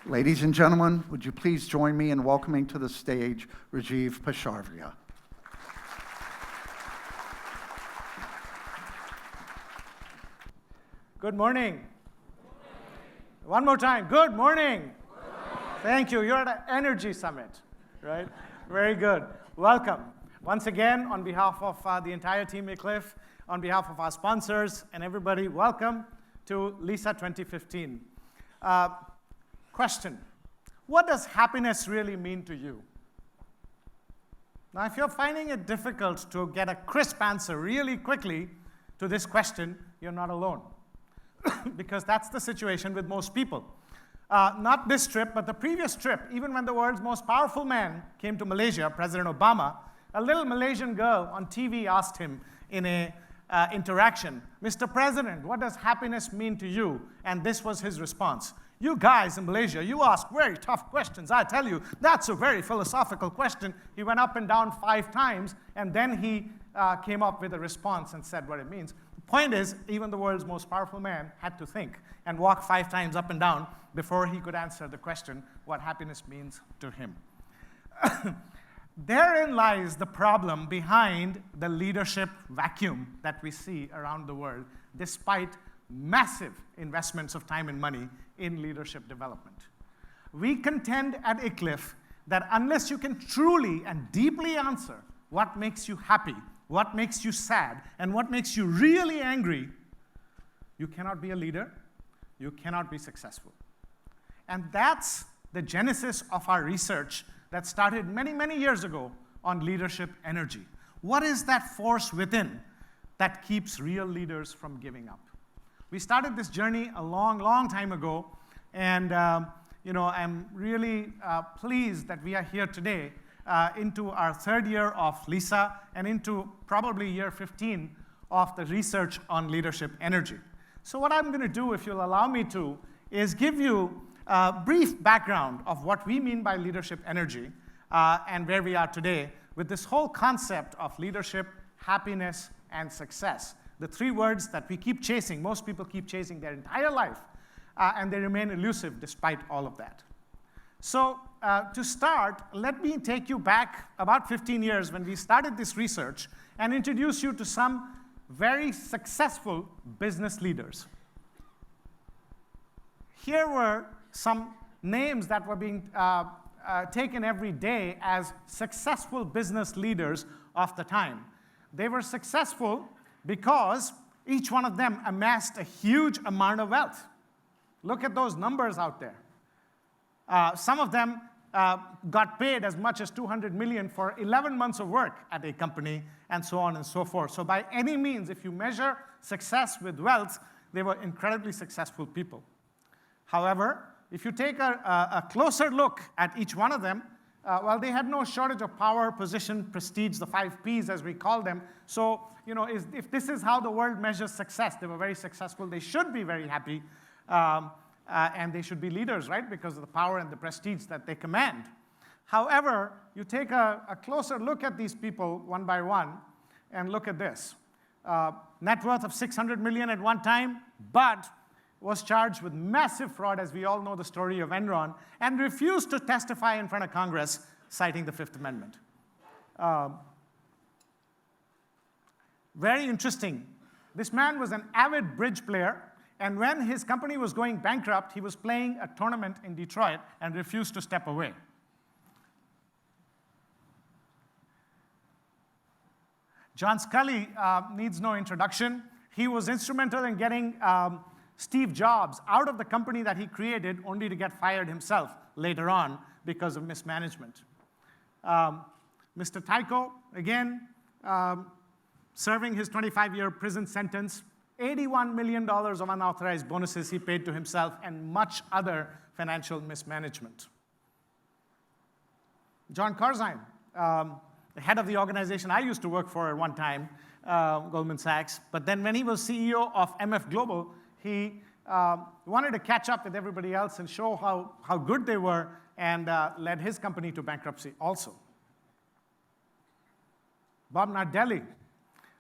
Ladies and gentlemen, would you please join me in welcoming to the stage Rajeev Peshawaria. Good morning. One more time. Good morning. Thank you. You're at an energy summit, right? Very good. Welcome. Once again, on behalf of the entire team Iclif, on behalf of our sponsors and everybody, welcome to LISA 2015. Question: what does happiness really mean to you? Now, if you're finding it difficult to get a crisp answer really quickly to this question, you're not alone. Because that's the situation with most people. Not this trip, but the previous trip, even when the world's most powerful man came to Malaysia, President Obama, a little Malaysian girl on TV asked him in an interaction, "Mr. President, what does happiness mean to you?" And this was his response: "You guys in Malaysia, you ask very tough questions. I tell you, that's a very philosophical question." He went up and down 5 times, and then he came up with a response and said what it means. The point is, even the world's most powerful man had to think and walk 5 times up and down before he could answer the question what happiness means to him. Therein lies the problem behind the leadership vacuum that we see around the world, despite massive investments of time and money in leadership development. We contend at Iclif that unless you can truly and deeply answer what makes you happy, what makes you sad, and what makes you really angry, you cannot be a leader, you cannot be successful. And that's the genesis of our research that started many, many years ago on leadership energy. What is that force within that keeps real leaders from giving up? We started this journey a long, long time ago, and I'm really pleased that we are here today into our 3rd year of LISA and into probably year 15 of the research on leadership energy. So what I'm going to do, if you'll allow me to, is give you a brief background of what we mean by leadership energy and where we are today with this whole concept of leadership, happiness, and success. The 3 words that we keep chasing, most people keep chasing their entire life, and they remain elusive despite all of that. So to start, let me take you back about 15 years when we started this research and introduce you to some very successful business leaders. Here were some names that were being taken every day as successful business leaders of the time. They were successful because each one of them amassed a huge amount of wealth. Look at those numbers out there. Some of them got paid as much as $200 million for 11 months of work at a company, and so on and so forth. So by any means, if you measure success with wealth, they were incredibly successful people. However, if you take a closer look at each one of them, well, they had no shortage of power, position, prestige, the 5 Ps as we call them. So, if this is how the world measures success, they were very successful, they should be very happy, and they should be leaders, right, because of the power and the prestige that they command. However, you take a closer look at these people one by one, and look at this. Net worth of $600 million at one time, but was charged with massive fraud, as we all know the story of Enron, and refused to testify in front of Congress, citing the 5th Amendment. Very interesting. This man was an avid bridge player, and when his company was going bankrupt, he was playing a tournament in Detroit and refused to step away. John Sculley needs no introduction. He was instrumental in getting Steve Jobs out of the company that he created, only to get fired himself later on because of mismanagement. Mr. Tycho, again, serving his 25-year prison sentence, $81 million of unauthorized bonuses he paid to himself, and much other financial mismanagement. John Corzine, the head of the organization I used to work for at one time, Goldman Sachs, but then when he was CEO of MF Global, he wanted to catch up with everybody else and show how good they were, and led his company to bankruptcy also. Bob Nardelli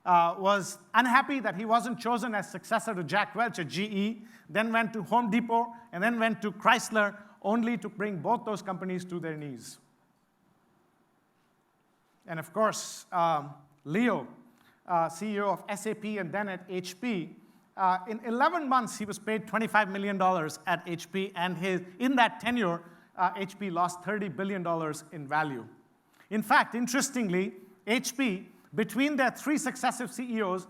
was unhappy that he wasn't chosen as successor to Jack Welch at GE, then went to Home Depot, and then went to Chrysler, only to bring both those companies to their knees. And of course, Leo, CEO of SAP and then at HP, in 11 months, he was paid $25 million at HP, and in that tenure, HP lost $30 billion in value. In fact, interestingly, HP, between their 3 successive CEOs,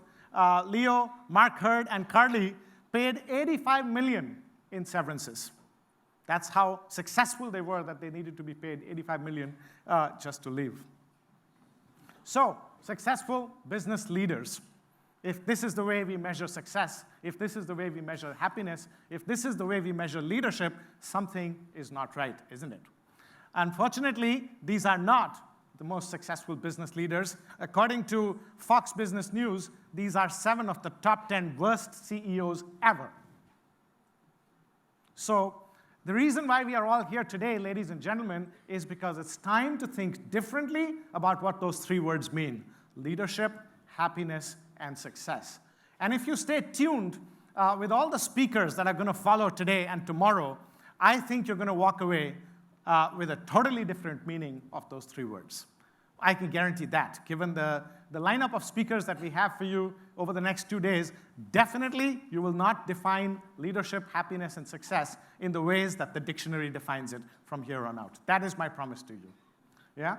Leo, Mark Hurd, and Carly, paid $85 million in severances. That's how successful they were that they needed to be paid $85 million just to leave. So, successful business leaders. If this is the way we measure success, if this is the way we measure happiness, if this is the way we measure leadership, something is not right, isn't it? Unfortunately, these are not the most successful business leaders. According to Fox Business News, these are 7 of the top 10 worst CEOs ever. So, the reason why we are all here today, ladies and gentlemen, is because it's time to think differently about what those 3 words mean: leadership, happiness, and success. And if you stay tuned with all the speakers that are going to follow today and tomorrow, I think you're going to walk away with a totally different meaning of those 3 words. I can guarantee that. Given the lineup of speakers that we have for you over the next 2 days, definitely you will not define leadership, happiness, and success in the ways that the dictionary defines it from here on out. That is my promise to you. Yeah?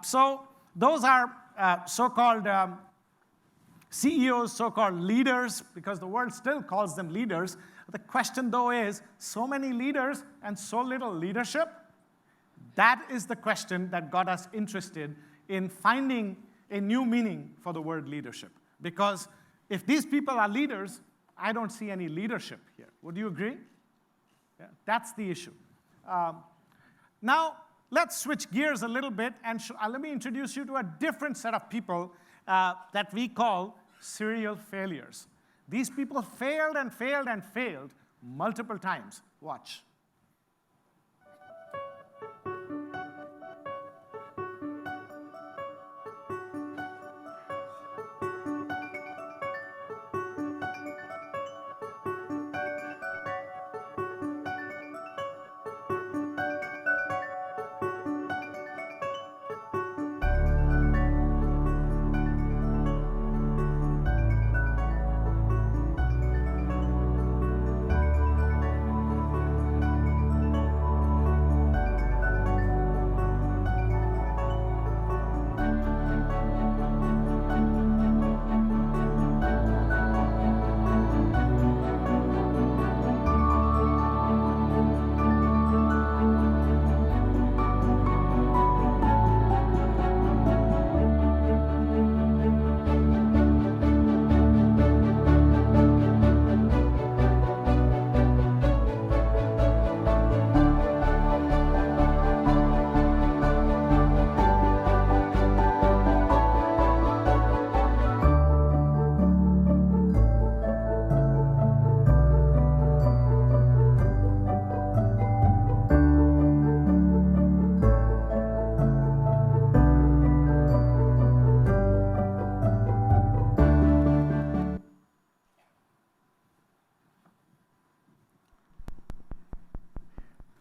So those are so-called CEOs, so-called leaders, because the world still calls them leaders. The question, though, is, so many leaders and so little leadership? That is the question that got us interested in finding a new meaning for the word leadership. Because if these people are leaders, I don't see any leadership here. Would you agree? Yeah, that's the issue. Now, let's switch gears a little bit, and let me introduce you to a different set of people that we call serial failures. These people failed and failed and failed multiple times. Watch.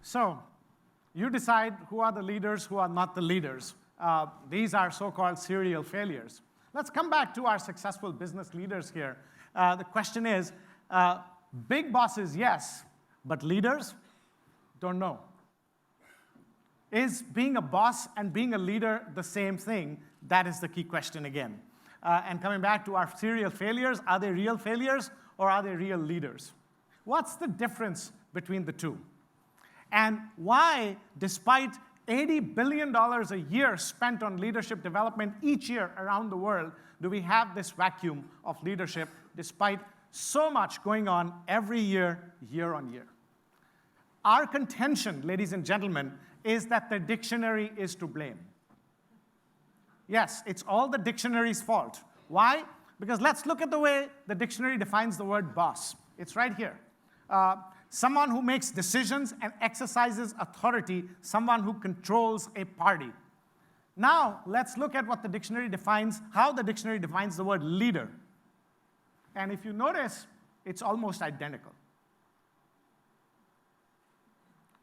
So, you decide who are the leaders, who are not the leaders. These are so-called serial failures. Let's come back to our successful business leaders here. The question is, big bosses, yes, but leaders? Don't know. Is being a boss and being a leader the same thing? That is the key question again. And coming back to our serial failures, are they real failures or are they real leaders? What's the difference between the two? And why, despite $80 billion a year spent on leadership development each year around the world, do we have this vacuum of leadership despite so much going on every year, year on year? Our contention, ladies and gentlemen, is that the dictionary is to blame. Yes, it's all the dictionary's fault. Why? Because let's look at the way the dictionary defines the word boss. It's right here. Someone who makes decisions and exercises authority, someone who controls a party. Now, let's look at what the dictionary defines, how the dictionary defines the word leader. And if you notice, it's almost identical.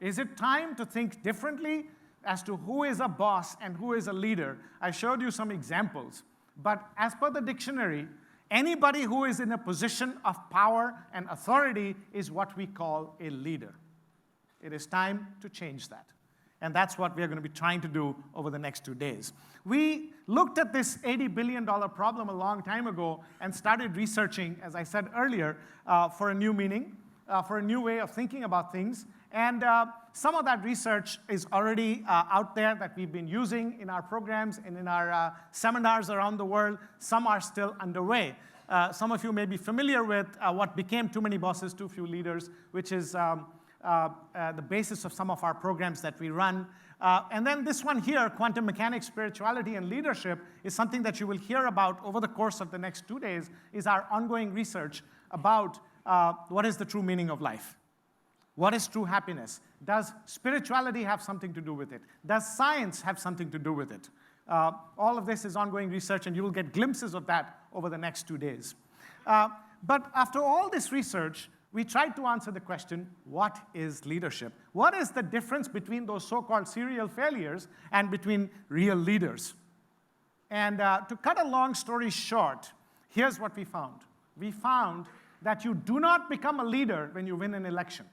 Is it time to think differently as to who is a boss and who is a leader? I showed you some examples. But as per the dictionary, anybody who is in a position of power and authority is what we call a leader. It is time to change that. And that's what we are going to be trying to do over the next 2 days. We looked at this $80 billion problem a long time ago and started researching, as I said earlier, for a new meaning, for a new way of thinking about things. And some of that research is already out there that we've been using in our programs and in our seminars around the world. Some are still underway. Some of you may be familiar with what became Too Many Bosses, Too Few Leaders, which is the basis of some of our programs that we run. And then this one here, Quantum Mechanics, Spirituality, and Leadership, is something that you will hear about over the course of the next 2 days, is our ongoing research about what is the true meaning of life. What is true happiness? Does spirituality have something to do with it? Does science have something to do with it? All of this is ongoing research, and you will get glimpses of that over the next 2 days. But after all this research, we tried to answer the question, what is leadership? What is the difference between those so-called serial failures and between real leaders? And to cut a long story short, here's what we found. We found that you do not become a leader when you win an election.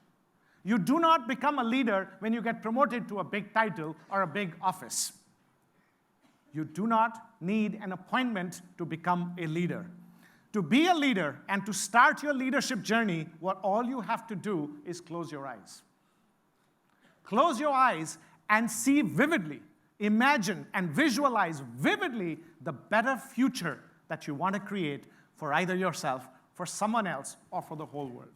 You do not become a leader when you get promoted to a big title or a big office. You do not need an appointment to become a leader. To be a leader and to start your leadership journey, what all you have to do is close your eyes. Close your eyes and see vividly, imagine and visualize vividly the better future that you want to create for either yourself, for someone else, or for the whole world.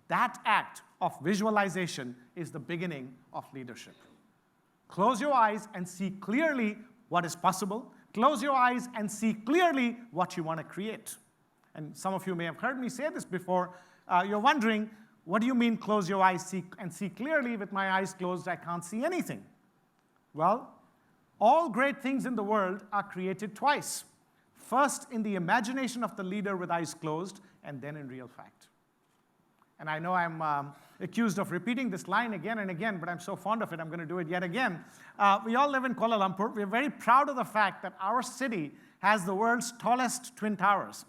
That act of visualization is the beginning of leadership. Close your eyes and see clearly what is possible. Close your eyes and see clearly what you want to create. And some of you may have heard me say this before. You're wondering, what do you mean close your eyes and see clearly? With my eyes closed, I can't see anything. Well, all great things in the world are created twice. First in the imagination of the leader with eyes closed, and then in real fact. And I know I'm accused of repeating this line again and again, but I'm so fond of it, I'm going to do it yet again. We all live in Kuala Lumpur. We're very proud of the fact that our city has the world's tallest twin towers.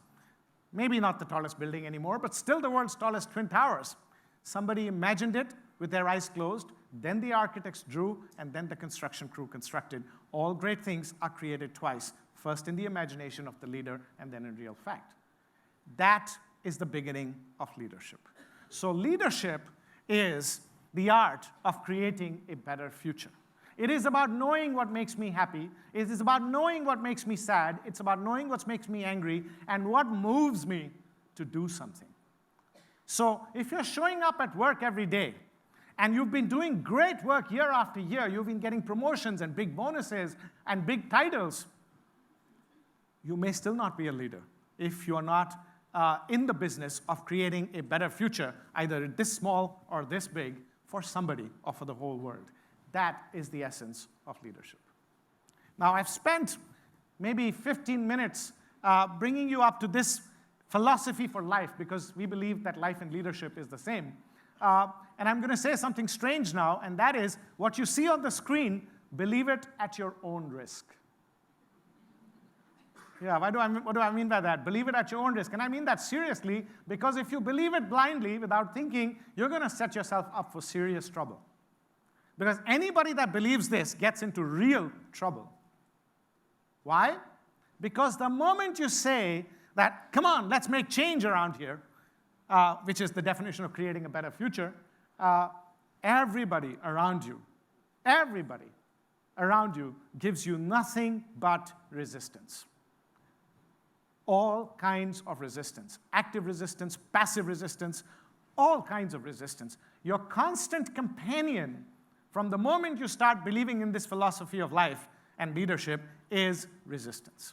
Maybe not the tallest building anymore, but still the world's tallest twin towers. Somebody imagined it with their eyes closed, then the architects drew, and then the construction crew constructed. All great things are created twice, first in the imagination of the leader, and then in real fact. That is the beginning of leadership. So leadership is the art of creating a better future. It is about knowing what makes me happy. It is about knowing what makes me sad. It's about knowing what makes me angry and what moves me to do something. So if you're showing up at work every day and you've been doing great work year after year, you've been getting promotions and big bonuses and big titles, you may still not be a leader if you are not in the business of creating a better future, either this small or this big, for somebody or for the whole world. That is the essence of leadership. Now, I've spent maybe 15 minutes bringing you up to this philosophy for life, because we believe that life and leadership is the same. And I'm going to say something strange now, and that is, what you see on the screen, believe it at your own risk. Yeah, what do I mean by that? Believe it at your own risk. And I mean that seriously, because if you believe it blindly without thinking, you're going to set yourself up for serious trouble. Because anybody that believes this gets into real trouble. Why? Because the moment you say that, come on, let's make change around here, which is the definition of creating a better future, everybody around you gives you nothing but resistance. All kinds of resistance. Active resistance, passive resistance, all kinds of resistance. Your constant companion from the moment you start believing in this philosophy of life and leadership is resistance.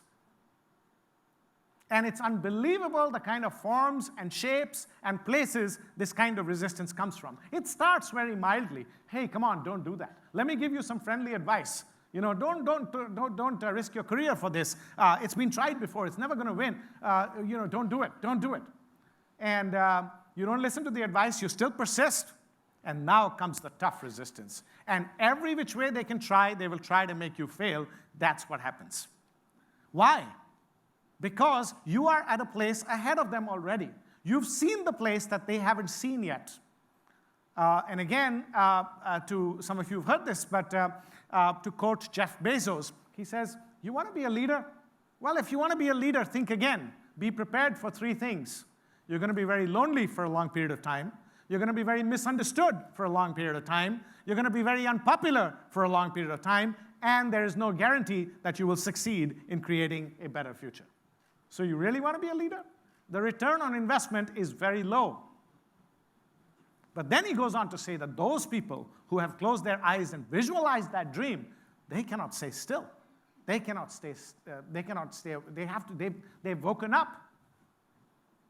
And it's unbelievable the kind of forms and shapes and places this kind of resistance comes from. It starts very mildly. Hey, come on, don't do that. Let me give you some friendly advice. You know, don't risk your career for this. It's been tried before. It's never going to win. Don't do it. Don't do it. And you don't listen to the advice. You still persist. And now comes the tough resistance. And every which way they can try, they will try to make you fail. That's what happens. Why? Because you are at a place ahead of them already. You've seen the place that they haven't seen yet. And again, to some of you who've heard this, but to quote Jeff Bezos, he says, you want to be a leader? Well, if you want to be a leader, think again. Be prepared for 3 things. You're going to be very lonely for a long period of time. You're going to be very misunderstood for a long period of time. You're going to be very unpopular for a long period of time. And there is no guarantee that you will succeed in creating a better future. So you really want to be a leader? The return on investment is very low. But then he goes on to say that those people who have closed their eyes and visualized that dream, they cannot stay still. They've woken up.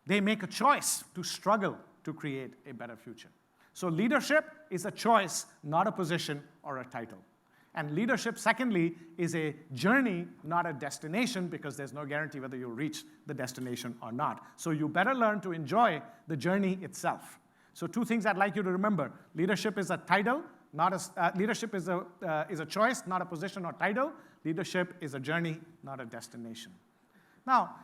They make a choice to struggle to create a better future. So leadership is a choice, not a position or a title. And leadership, secondly, is a journey, not a destination, because there's no guarantee whether you'll reach the destination or not. So you better learn to enjoy the journey itself. So 2 things I'd like you to remember. Leadership is a title, leadership is a choice, not a position or title. Leadership is a journey, not a destination. Now,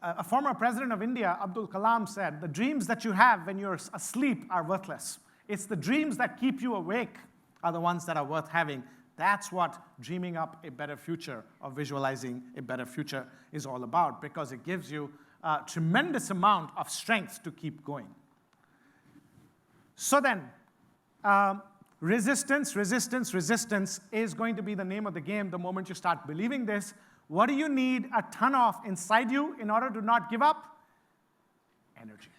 a former president of India, Abdul Kalam, said, the dreams that you have when you're asleep are worthless. It's the dreams that keep you awake are the ones that are worth having. That's what dreaming up a better future or visualizing a better future is all about, because it gives you a tremendous amount of strength to keep going. So then, resistance is going to be the name of the game the moment you start believing this. What do you need a ton of inside you in order to not give up? Energy.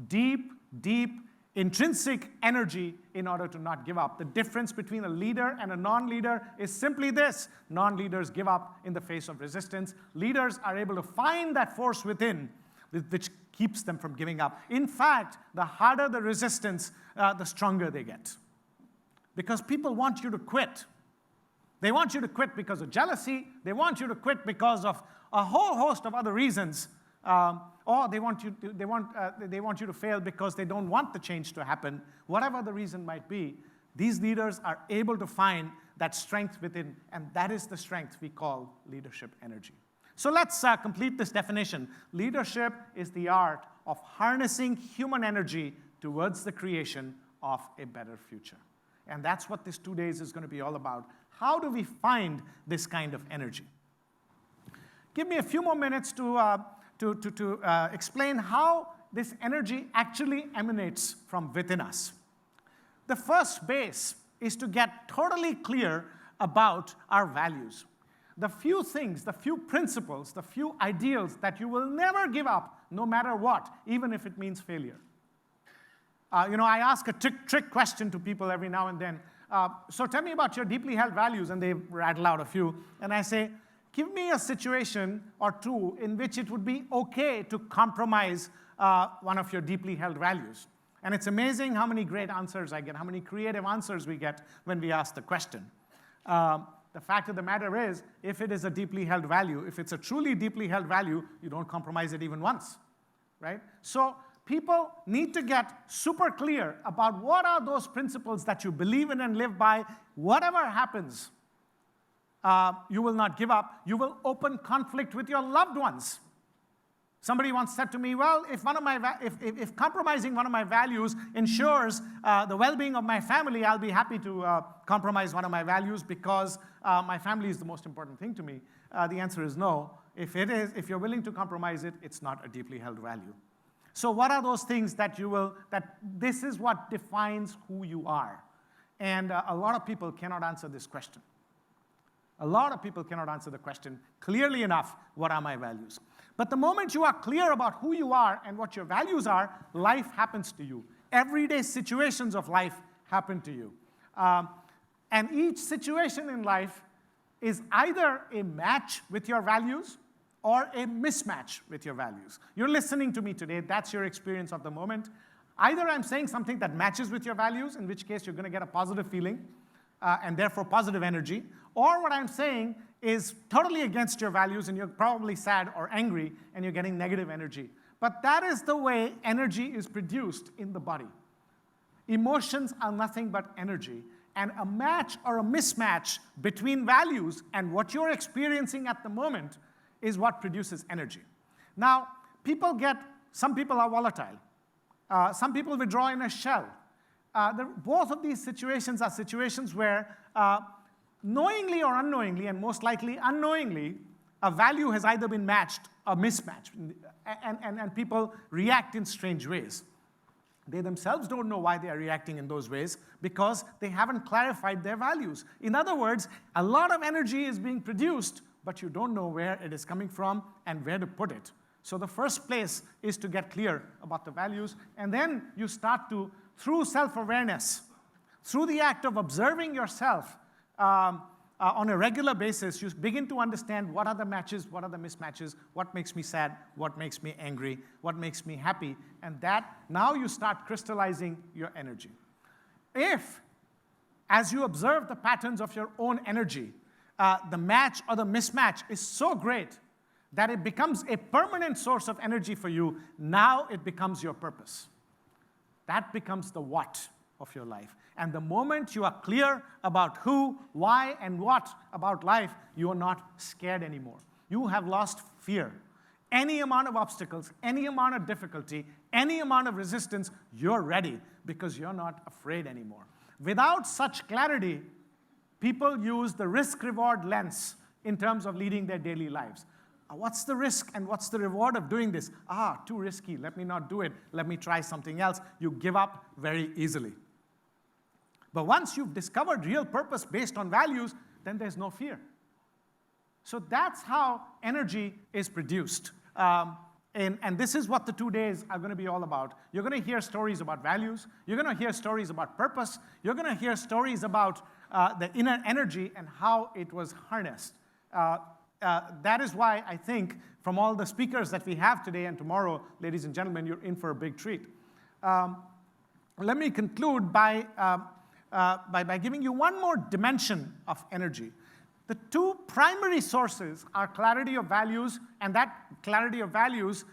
Deep, intrinsic energy in order to not give up. The difference between a leader and a non-leader is simply this. Non-leaders give up in the face of resistance. Leaders are able to find that force within which keeps them from giving up. In fact, the harder the resistance, the stronger they get. Because people want you to quit. They want you to quit because of jealousy. They want you to quit because of a whole host of other reasons. Or they want you to fail because they don't want the change to happen. Whatever the reason might be, these leaders are able to find that strength within, and that is the strength we call leadership energy. So let's complete this definition. Leadership is the art of harnessing human energy towards the creation of a better future. And that's what this 2 days is going to be all about. How do we find this kind of energy? Give me a few more minutes to explain how this energy actually emanates from within us. The first base is to get totally clear about our values. The few things, the few principles, the few ideals that you will never give up, no matter what, even if it means failure. I ask a trick question to people every now and then. So tell me about your deeply held values, and they rattle out a few. And I say, give me a situation or two in which it would be okay to compromise one of your deeply held values. And it's amazing how many great answers I get, how many creative answers we get when we ask the question. The fact of the matter is, if it is a deeply held value, if it's a truly deeply held value, you don't compromise it even once, right? So people need to get super clear about what are those principles that you believe in and live by. Whatever happens, you will not give up. You will open conflict with your loved ones. Somebody once said to me, well, if compromising one of my values ensures the well-being of my family, I'll be happy to compromise one of my values because my family is the most important thing to me. The answer is no. If you're willing to compromise it, it's not a deeply held value. So what are those things that this is what defines who you are? And a lot of people cannot answer this question. A lot of people cannot answer the question clearly enough, what are my values? But the moment you are clear about who you are and what your values are, life happens to you. Everyday situations of life happen to you. And each situation in life is either a match with your values or a mismatch with your values. You're listening to me today. That's your experience of the moment. Either I'm saying something that matches with your values, in which case you're going to get a positive feeling, and therefore positive energy, or what I'm saying is totally against your values and you're probably sad or angry and you're getting negative energy. But that is the way energy is produced in the body. Emotions are nothing but energy. And a match or a mismatch between values and what you're experiencing at the moment is what produces energy. Now, some people are volatile. Some people withdraw in a shell. Both of these situations are situations where knowingly or unknowingly, and most likely unknowingly, a value has either been matched or mismatched, and people react in strange ways. They themselves don't know why they are reacting in those ways because they haven't clarified their values. In other words, a lot of energy is being produced, but you don't know where it is coming from and where to put it. So the first place is to get clear about the values, and then you start to, through self-awareness, through the act of observing yourself on a regular basis, you begin to understand what are the matches, what are the mismatches, what makes me sad, what makes me angry, what makes me happy, and now you start crystallizing your energy. If, as you observe the patterns of your own energy, the match or the mismatch is so great that it becomes a permanent source of energy for you, now it becomes your purpose. That becomes the what of your life. And the moment you are clear about who, why, and what about life, you are not scared anymore. You have lost fear. Any amount of obstacles, any amount of difficulty, any amount of resistance, you're ready because you're not afraid anymore. Without such clarity, people use the risk-reward lens in terms of leading their daily lives. What's the risk and what's the reward of doing this? Too risky. Let me not do it. Let me try something else. You give up very easily. But once you've discovered real purpose based on values, then there's no fear. So that's how energy is produced. And this is what the 2 days are going to be all about. You're going to hear stories about values. You're going to hear stories about purpose. You're going to hear stories about the inner energy and how it was harnessed. That is why I think from all the speakers that we have today and tomorrow, ladies and gentlemen, you're in for a big treat. Let me conclude by giving you one more dimension of energy. The two primary sources are clarity of values, and that clarity of values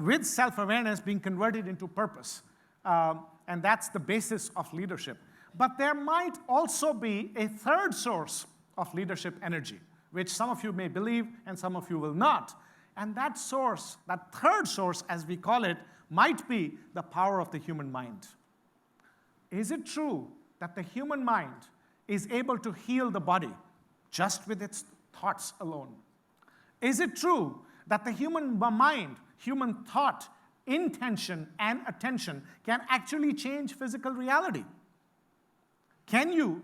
with self-awareness being converted into purpose. And that's the basis of leadership. But there might also be a third source of leadership energy, which some of you may believe and some of you will not. And that source, that third source, as we call it, might be the power of the human mind. Is it true that the human mind is able to heal the body just with its thoughts alone? Is it true that the human mind, human thought, intention, and attention can actually change physical reality? Can you,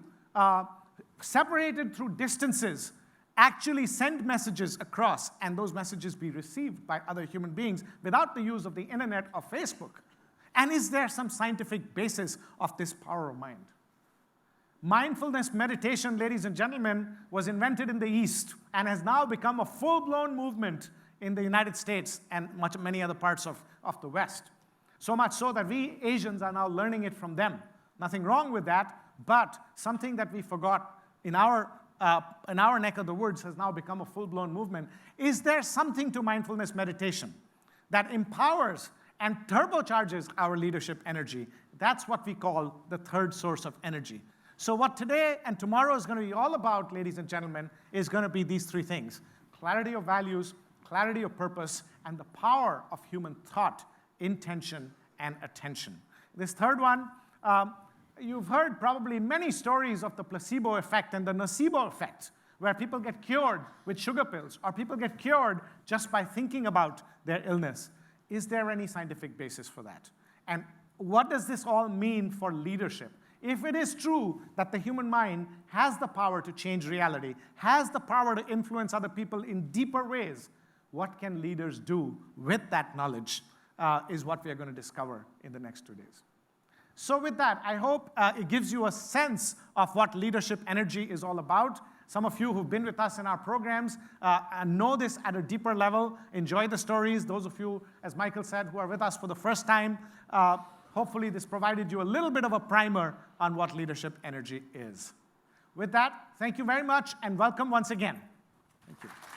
separated through distances, actually send messages across and those messages be received by other human beings without the use of the internet or Facebook? And is there some scientific basis of this power of mind? Mindfulness meditation, ladies and gentlemen, was invented in the East and has now become a full-blown movement in the United States and many other parts of the West. So much so that we Asians are now learning it from them. Nothing wrong with that, but something that we forgot in our neck of the woods has now become a full-blown movement. Is there something to mindfulness meditation that empowers and turbocharges our leadership energy? That's what we call the third source of energy. So what today and tomorrow is going to be all about, ladies and gentlemen, is going to be these three things: clarity of values, clarity of purpose, and the power of human thought, intention, and attention. This third one, you've heard probably many stories of the placebo effect and the nocebo effect, where people get cured with sugar pills, or people get cured just by thinking about their illness. Is there any scientific basis for that? And what does this all mean for leadership? If it is true that the human mind has the power to change reality, has the power to influence other people in deeper ways, what can leaders do with that knowledge is what we are going to discover in the next 2 days. So with that, I hope it gives you a sense of what leadership energy is all about. Some of you who've been with us in our programs and know this at a deeper level, enjoy the stories. Those of you, as Michael said, who are with us for the first time, hopefully this provided you a little bit of a primer on what leadership energy is. With that, thank you very much and welcome once again. Thank you.